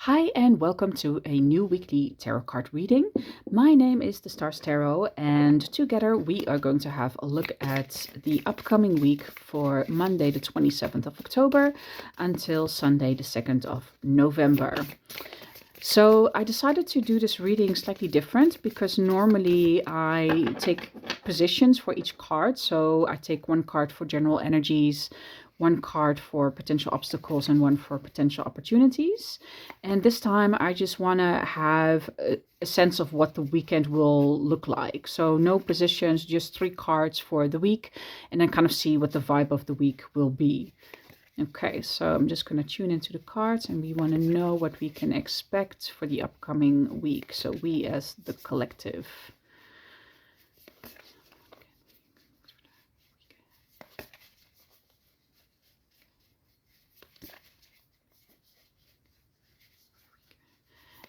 Hi, and welcome to a new weekly tarot card reading. My name is the Stars Tarot, and together we are going to have a look at the upcoming week for Monday, the 27th of October, until Sunday, the 2nd of November. So I decided to do this reading slightly different because normally I take positions for each card. So I take one card for general energies, one card for potential obstacles, and one for potential opportunities. And this time I just want to have a sense of what the weekend will look like. So no positions, just 3 cards for the week, and then kind of see what the vibe of the week will be. Okay, so I'm just going to tune into the cards, and we want to know what we can expect for the upcoming week. So we as the collective.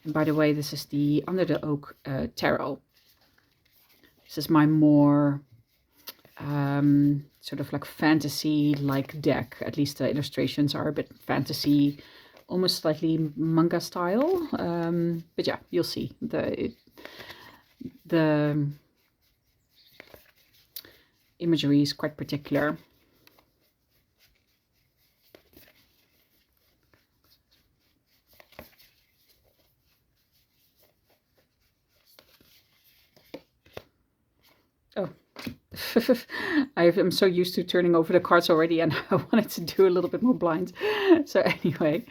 And by the way, this is the Under the Oak Tarot. This is my more sort of like fantasy-like deck. At least the illustrations are a bit fantasy, almost slightly manga style. But yeah, you'll see the imagery is quite particular. Oh, I'm so used to turning over the cards already, and I wanted to do a little bit more blind. So anyway.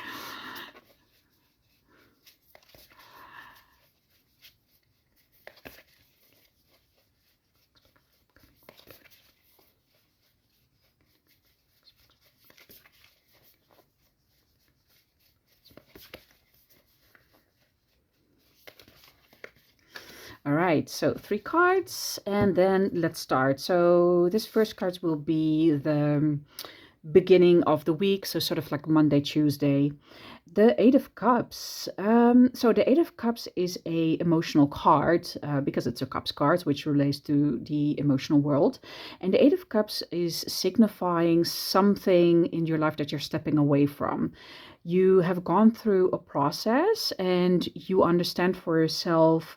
All right, so 3 cards, and then let's start. So this first card will be the beginning of the week, so sort of like Monday, Tuesday. The Eight of Cups. So the Eight of Cups is a emotional card because it's a Cups card, which relates to the emotional world. And the Eight of Cups is signifying something in your life that you're stepping away from. You have gone through a process, and you understand for yourself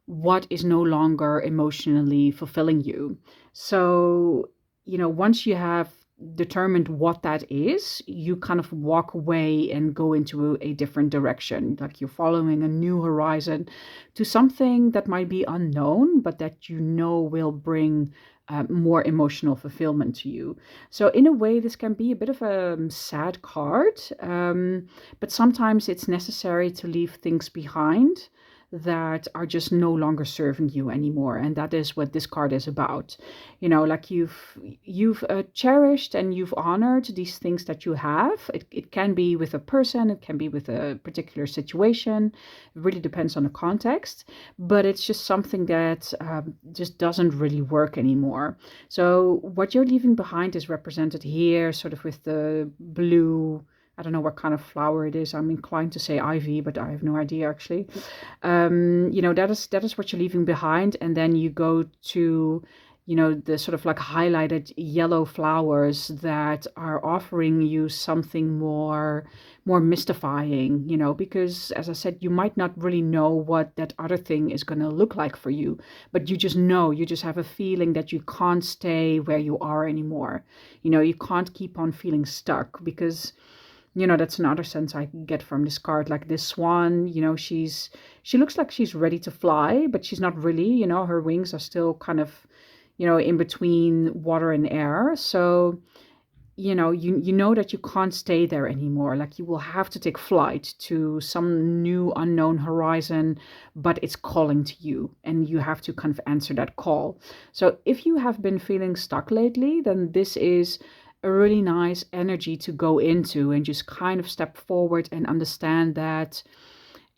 what is no longer emotionally fulfilling you. So, once you have determined what that is, you kind of walk away and go into a different direction. Like you're following a new horizon to something that might be unknown, but that will bring more emotional fulfillment to you. So, in a way, this can be a bit of a sad card, but sometimes it's necessary to leave things behind that are just no longer serving you anymore, and that is what this card is about. Like you've cherished and you've honored these things that you have. It can be with a person, it can be with a particular situation. It really depends on the context, but it's just something that just doesn't really work anymore. So what you're leaving behind is represented here sort of with the blue. I don't know what kind of flower it is. I'm inclined to say ivy, but I have no idea actually. That is what you're leaving behind, and then you go to the sort of like highlighted yellow flowers that are offering you something more mystifying, because as I said, you might not really know what that other thing is going to look like for you, but you just have a feeling that you can't stay where you are anymore. You can't keep on feeling stuck, because that's another sense I get from this card. Like this swan, she looks like she's ready to fly, but she's not really. Her wings are still kind of, in between water and air. So, you know that you can't stay there anymore. Like you will have to take flight to some new unknown horizon, but it's calling to you, and you have to kind of answer that call. So if you have been feeling stuck lately, then this is a really nice energy to go into and just kind of step forward and understand that,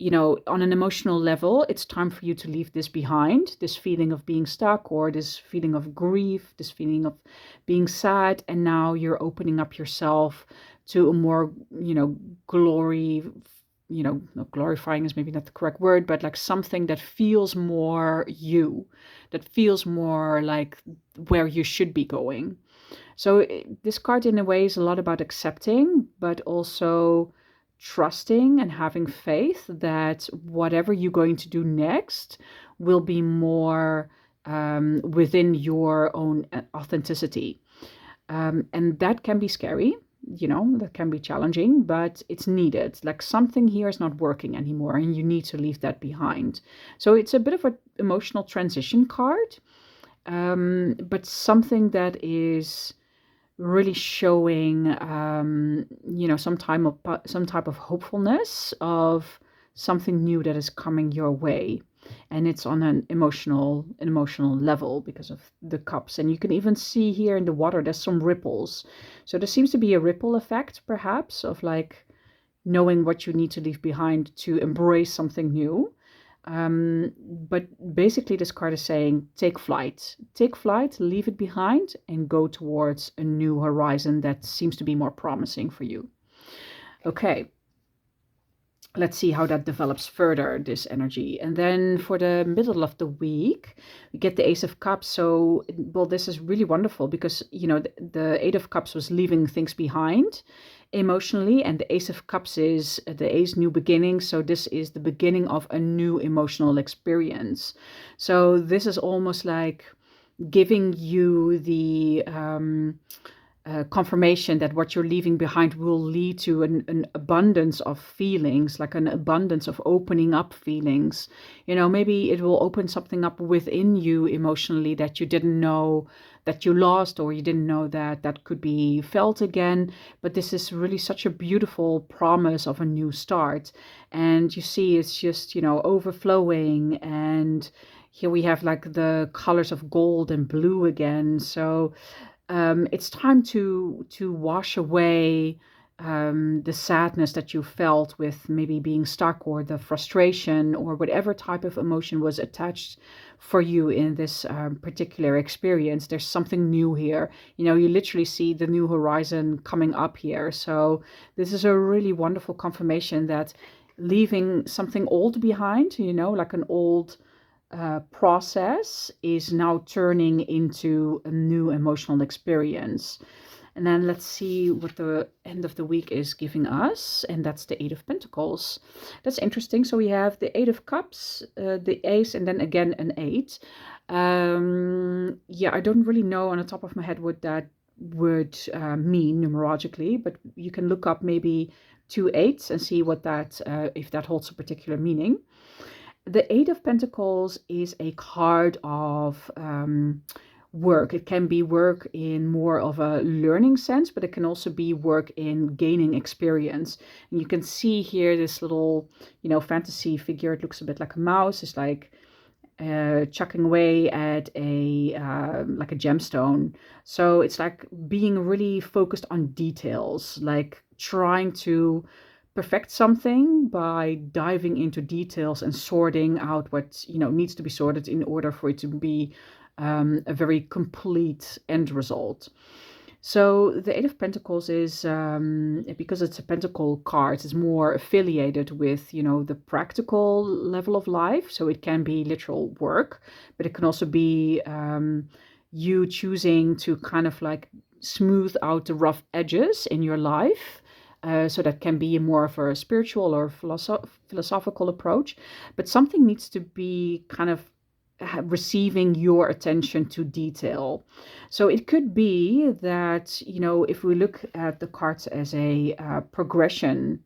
on an emotional level, it's time for you to leave this behind, this feeling of being stuck, or this feeling of grief, this feeling of being sad. And now you're opening up yourself to a more, glory, no, glorifying is maybe not the correct word, but like something that feels more you, that feels more like where you should be going. So this card in a way is a lot about accepting, but also trusting and having faith that whatever you're going to do next will be more within your own authenticity. And that can be scary, that can be challenging, but it's needed. Like something here is not working anymore and you need to leave that behind. So it's a bit of an emotional transition card, but something that is really showing, some type of hopefulness of something new that is coming your way. And it's on an emotional level because of the cups. And you can even see here in the water, there's some ripples. So there seems to be a ripple effect, perhaps, of like knowing what you need to leave behind to embrace something new. But basically, this card is saying take flight, leave it behind, and go towards a new horizon that seems to be more promising for you. Okay, let's see how that develops further, this energy. And then for the middle of the week, we get the Ace of Cups. So, well, this is really wonderful because, the Eight of Cups was leaving things behind emotionally, and the Ace of Cups is the Ace new beginning. So this is the beginning of a new emotional experience. So this is almost like giving you the confirmation that what you're leaving behind will lead to an abundance of feelings, like an abundance of opening up feelings. Maybe it will open something up within you emotionally that you didn't know that you lost, or you didn't know that could be felt again. But this is really such a beautiful promise of a new start. And you see it's just, overflowing. And here we have like the colors of gold and blue again. So it's time to wash away the sadness that you felt with maybe being stuck, or the frustration, or whatever type of emotion was attached for you in this particular experience. There's something new here. You literally see the new horizon coming up here. So this is a really wonderful confirmation that leaving something old behind, like an old process, is now turning into a new emotional experience. And then let's see what the end of the week is giving us. And that's the Eight of Pentacles. That's interesting. So we have the Eight of Cups, the Ace, and then again an Eight. I don't really know on the top of my head what that would mean numerologically, but you can look up maybe 2 eights and see what that, if that holds a particular meaning. The Eight of Pentacles is a card of work. It can be work in more of a learning sense, but it can also be work in gaining experience. And you can see here this little, fantasy figure. It looks a bit like a mouse. It's like chucking away at a like a gemstone. So it's like being really focused on details, like trying to perfect something by diving into details and sorting out what needs to be sorted in order for it to be a very complete end result. So the Eight of Pentacles is, because it's a pentacle card, it's more affiliated with, the practical level of life. So it can be literal work, but it can also be you choosing to kind of like smooth out the rough edges in your life. So that can be more of a spiritual or philosophical approach, but something needs to be kind of receiving your attention to detail. So it could be that, if we look at the cards as a progression,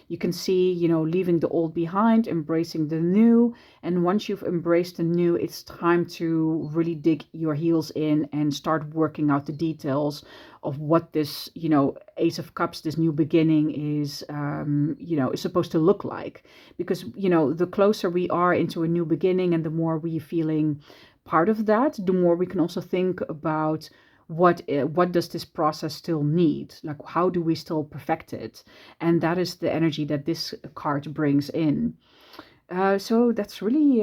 you can see, leaving the old behind, embracing the new. And once you've embraced the new, it's time to really dig your heels in and start working out the details of what this, Ace of Cups, this new beginning is, is supposed to look like. Because, the closer we are into a new beginning and the more we're feeling part of that, the more we can also think about what does this process still need? Like, how do we still perfect it? And that is the energy that this card brings in. So that's really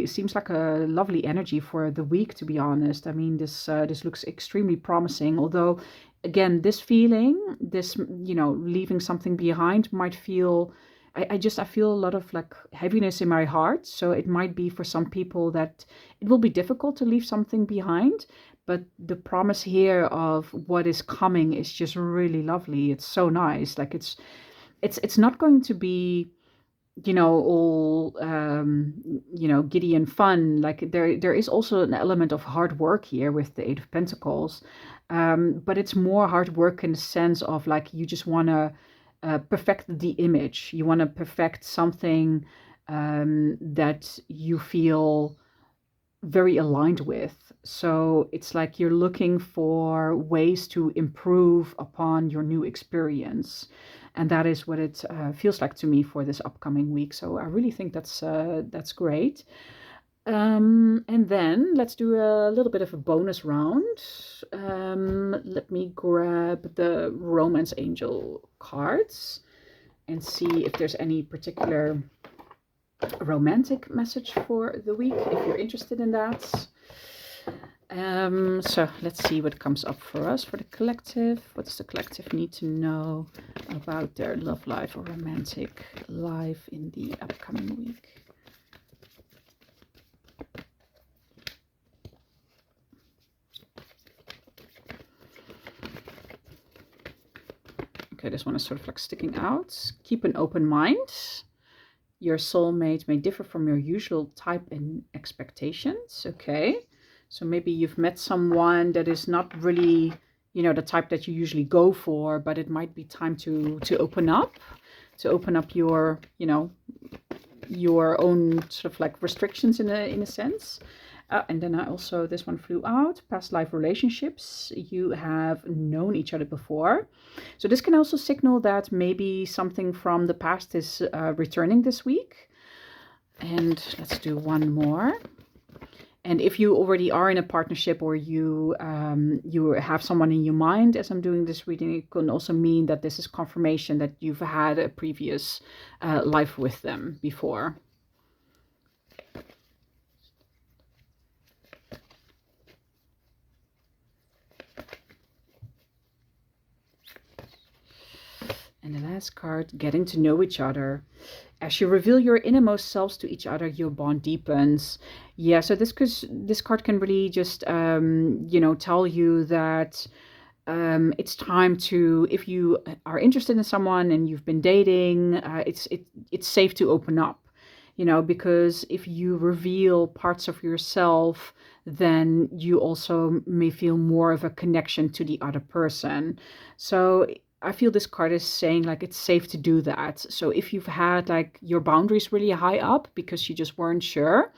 seems like a lovely energy for the week, to be honest. I mean, this looks extremely promising. Although, again, this feeling, this leaving something behind might feel. I feel a lot of like heaviness in my heart. So it might be for some people that it will be difficult to leave something behind. but the promise here of what is coming is just really lovely. It's so nice. Like it's not going to be, all giddy and fun. Like there is also an element of hard work here with the Eight of Pentacles, but it's more hard work in the sense of like you just want to perfect the image. You want to perfect something that you feel very aligned with. So it's like you're looking for ways to improve upon your new experience. And that is what it feels like to me for this upcoming week. So I really think that's great. And then let's do a little bit of a bonus round. Let me grab the Romance Angel cards and see if there's any particular romantic message for the week, if you're interested in that. So let's see what comes up for us for the collective. What does the collective need to know about their love life or romantic life in the upcoming week? Okay, this one is sort of like sticking out. Keep an open mind. Your soulmate may differ from your usual type and expectations. Okay, so maybe you've met someone that is not really, the type that you usually go for, but it might be time to open up, your, your own sort of like restrictions in a sense. And then this one flew out, past life relationships. You have known each other before. So this can also signal that maybe something from the past is returning this week. And let's do one more. And if you already are in a partnership or you have someone in your mind as I'm doing this reading, it can also mean that this is confirmation that you've had a previous life with them before. And the last card, getting to know each other. As you reveal your innermost selves to each other, your bond deepens. Yeah, so this card can really just, tell you that it's time to, if you are interested in someone and you've been dating, it's safe to open up. Because if you reveal parts of yourself, then you also may feel more of a connection to the other person. So I feel this card is saying like it's safe to do that. So if you've had like your boundaries really high up because you just weren't sure,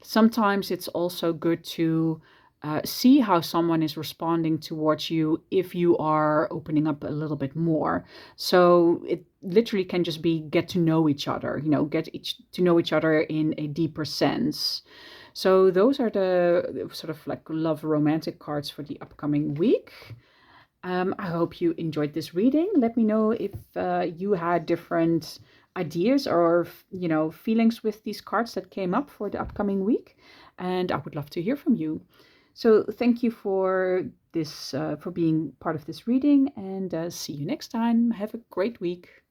sometimes it's also good to see how someone is responding towards you if you are opening up a little bit more. So it literally can just be get to know each other, to know each other in a deeper sense. So those are the sort of like love romantic cards for the upcoming week. I hope you enjoyed this reading. Let me know if you had different ideas or feelings with these cards that came up for the upcoming week, and I would love to hear from you. So thank you for this for being part of this reading, and see you next time. Have a great week.